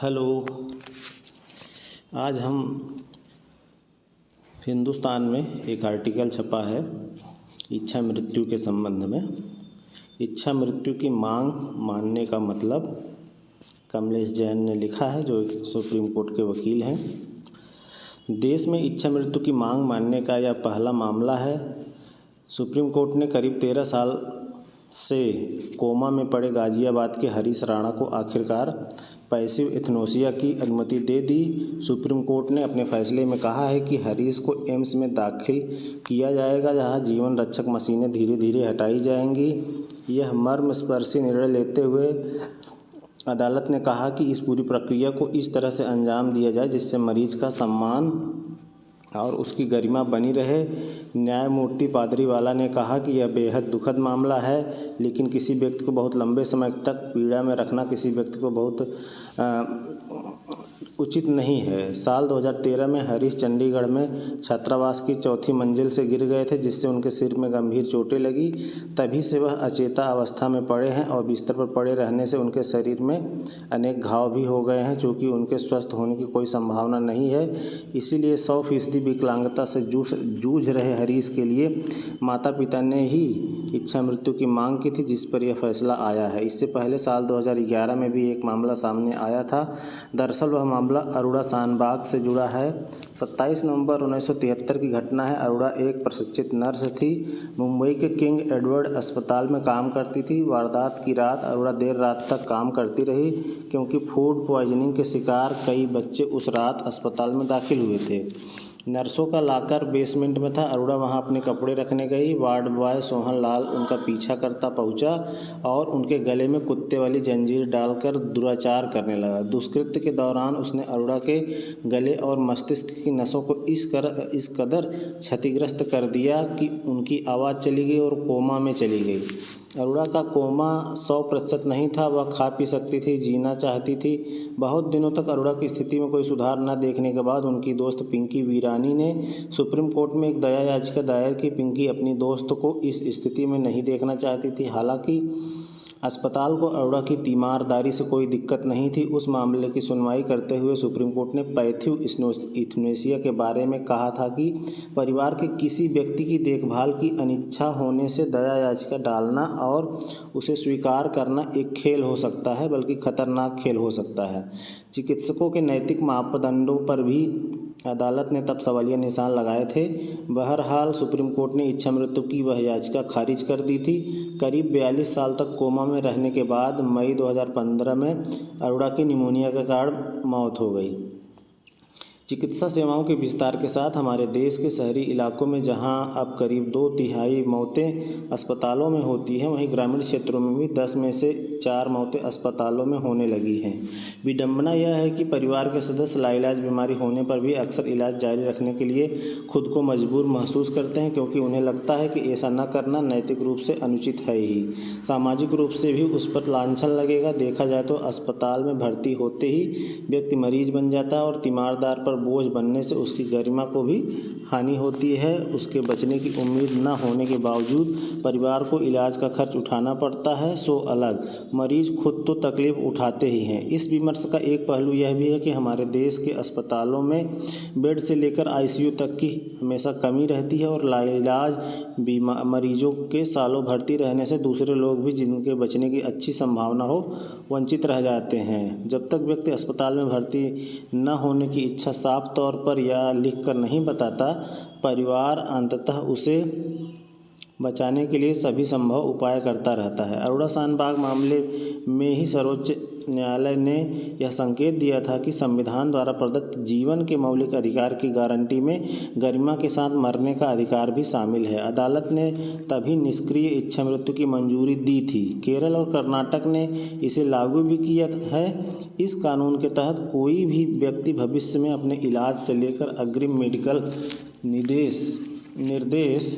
Hello. आज हम हिंदुस्तान में एक आर्टिकल छपा है इच्छा मृत्यु के संबंध में। इच्छा मृत्यु की मांग मानने का मतलब कमलेश जैन ने लिखा है, जो एक सुप्रीम कोर्ट के वकील हैं। देश में इच्छा मृत्यु की मांग मानने का यह पहला मामला है। सुप्रीम कोर्ट ने करीब 13 साल से कोमा में पड़े गाजियाबाद के हरीश राणा को आखिरकार पैसिव एथनोसिया की अनुमति दे दी। सुप्रीम कोर्ट ने अपने फैसले में कहा है कि हरीश को एम्स में दाखिल किया जाएगा, जहां जीवन रक्षक मशीनें धीरे धीरे हटाई जाएंगी। यह मर्मस्पर्शी निर्णय लेते हुए अदालत ने कहा कि इस पूरी प्रक्रिया को इस तरह से अंजाम दिया जाए जिससे मरीज का सम्मान और उसकी गरिमा बनी रहे। न्यायमूर्ति पादरीवाला ने कहा कि यह बेहद दुखद मामला है, लेकिन किसी व्यक्ति को बहुत लंबे समय तक पीड़ा में रखना किसी व्यक्ति को बहुत उचित नहीं है। साल 2013 में हरीश चंडीगढ़ में छात्रावास की 4थी मंजिल से गिर गए थे, जिससे उनके सिर में गंभीर चोटें लगी। तभी से वह अचेता अवस्था में पड़े हैं और बिस्तर पर पड़े रहने से उनके शरीर में अनेक घाव भी हो गए हैं, जो कि उनके स्वस्थ होने की कोई संभावना नहीं है। इसीलिए 100% विकलांगता से जूझ रहे हरीश के लिए माता पिता ने ही इच्छा मृत्यु की मांग की थी, जिस पर यह फैसला आया है। इससे पहले साल 2011 में भी एक मामला सामने आया था। दरअसल वह मामला अरोड़ा शानबाग से जुड़ा है। 27 नवंबर 1973 की घटना है। अरोड़ा एक प्रशिक्षित नर्स थी, मुंबई के किंग एडवर्ड अस्पताल में काम करती थी। वारदात की रात अरोड़ा देर रात तक काम करती रही, क्योंकि फूड पॉइजनिंग के शिकार कई बच्चे उस रात अस्पताल में दाखिल हुए थे। नर्सों का लाकर बेसमेंट में था। अरोड़ा वहां अपने कपड़े रखने गई। वार्ड बॉय सोहन लाल उनका पीछा करता पहुंचा और उनके गले में कुत्ते वाली जंजीर डालकर दुराचार करने लगा। दुष्कृत्य के दौरान उसने अरोड़ा के गले और मस्तिष्क की नसों को इस कदर क्षतिग्रस्त कर दिया कि उनकी आवाज़ चली गई और कोमा में चली गई। अरोड़ा का कोमा 100% नहीं था। वह खा पी सकती थी, जीना चाहती थी। बहुत दिनों तक अरोड़ा की स्थिति में कोई सुधार न देखने के बाद उनकी दोस्त पिंकी वीरानी ने सुप्रीम कोर्ट में एक दया याचिका दायर की। पिंकी अपनी दोस्त को इस स्थिति में नहीं देखना चाहती थी। हालांकि अस्पताल को अरोड़ा की तीमारदारी से कोई दिक्कत नहीं थी। उस मामले की सुनवाई करते हुए सुप्रीम कोर्ट ने पैसिव एथनोसिया के बारे में कहा था कि परिवार के किसी व्यक्ति की देखभाल की अनिच्छा होने से दया याचिका डालना और उसे स्वीकार करना एक खेल हो सकता है, बल्कि खतरनाक खेल हो सकता है। चिकित्सकों के नैतिक मापदंडों पर भी अदालत ने तब सवालिया निशान लगाए थे। बहरहाल सुप्रीम कोर्ट ने इच्छा मृत्यु की वह याचिका खारिज कर दी थी। करीब 42 साल तक कोमा में रहने के बाद मई 2015 में अरोड़ा की निमोनिया के कारण मौत हो गई। चिकित्सा सेवाओं के विस्तार के साथ हमारे देश के शहरी इलाकों में जहां अब करीब 2/3 मौतें अस्पतालों में होती हैं, वहीं ग्रामीण क्षेत्रों में भी 10 में से 4 मौतें अस्पतालों में होने लगी हैं। विडंबना यह है कि परिवार के सदस्य लाइलाज बीमारी होने पर भी अक्सर इलाज जारी रखने के लिए खुद को मजबूर महसूस करते हैं, क्योंकि उन्हें लगता है कि ऐसा न करना नैतिक रूप से अनुचित है ही। सामाजिक रूप से भी उस पर लांछन लगेगा। देखा जाए तो अस्पताल में भर्ती होते ही व्यक्ति मरीज बन जाता है और तीमारदार पर बोझ बनने से उसकी गरिमा को भी हानि होती है। उसके बचने की उम्मीद न होने के बावजूद परिवार को इलाज का खर्च उठाना पड़ता है, सो अलग मरीज खुद तो तकलीफ उठाते ही हैं। इस विमर्श का एक पहलू यह भी है कि हमारे देश के अस्पतालों में बेड से लेकर आईसीयू तक की हमेशा कमी रहती है और लाइलाज मरीजों के सालों भर्ती रहने से दूसरे लोग भी जिनके बचने की अच्छी संभावना हो वंचित रह जाते हैं। जब तक व्यक्ति अस्पताल में भर्ती न होने की इच्छा साफ तौर पर या लिखकर नहीं बताता, परिवार अंततः उसे बचाने के लिए सभी संभव उपाय करता रहता है। अरोड़ा शानबाग मामले में ही सर्वोच्च न्यायालय ने यह संकेत दिया था कि संविधान द्वारा प्रदत्त जीवन के मौलिक अधिकार की गारंटी में गरिमा के साथ मरने का अधिकार भी शामिल है। अदालत ने तभी निष्क्रिय इच्छा मृत्यु की मंजूरी दी थी। केरल और कर्नाटक ने इसे लागू भी किया है। इस कानून के तहत कोई भी व्यक्ति भविष्य में अपने इलाज से लेकर अग्रिम मेडिकल निर्देश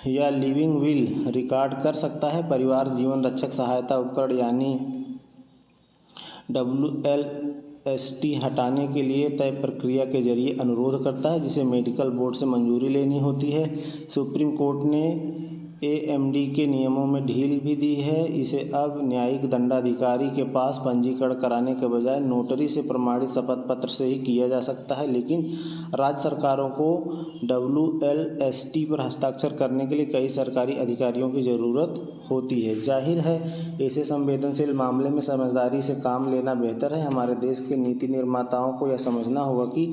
या लिविंग विल रिकॉर्ड कर सकता है। परिवार जीवन रक्षक सहायता उपकरण यानी WLST हटाने के लिए तय प्रक्रिया के जरिए अनुरोध करता है, जिसे मेडिकल बोर्ड से मंजूरी लेनी होती है। सुप्रीम कोर्ट ने एएमडी के नियमों में ढील भी दी है। इसे अब न्यायिक दंडाधिकारी के पास पंजीकरण कराने के बजाय नोटरी से प्रमाणित शपथ पत्र से ही किया जा सकता है, लेकिन राज्य सरकारों को WLST पर हस्ताक्षर करने के लिए कई सरकारी अधिकारियों की ज़रूरत होती है। जाहिर है, ऐसे संवेदनशील मामले में समझदारी से काम लेना बेहतर है। हमारे देश के नीति निर्माताओं को यह समझना होगा कि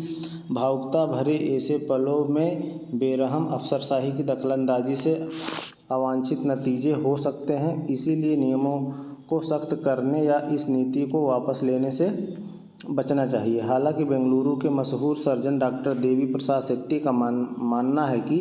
भावुकता भरे ऐसे पलों में बेरहम अफसरशाही की दखलंदाजी से अवांछित नतीजे हो सकते हैं। इसीलिए नियमों को सख्त करने या इस नीति को वापस लेने से बचना चाहिए। हालांकि बेंगलुरु के मशहूर सर्जन डॉक्टर देवी प्रसाद शेट्टी का मानना है कि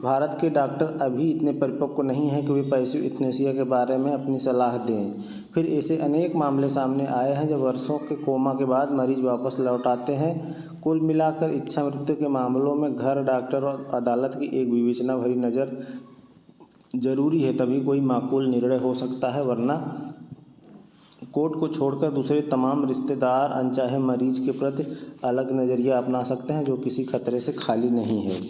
भारत के डॉक्टर अभी इतने परिपक्व नहीं हैं कि वे पैसिव एथनेसिया के बारे में अपनी सलाह दें। फिर ऐसे अनेक मामले सामने आए हैं जब वर्षों के कोमा के बाद मरीज वापस लौट आते हैं। कुल मिलाकर इच्छा मृत्यु के मामलों में घर, डॉक्टर और अदालत की एक विवेचना भरी नज़र जरूरी है, तभी कोई माकूल निर्णय हो सकता है, वरना कोर्ट को छोड़कर दूसरे तमाम रिश्तेदार अनचाहे मरीज के प्रति अलग नज़रिया अपना सकते हैं, जो किसी खतरे से खाली नहीं है।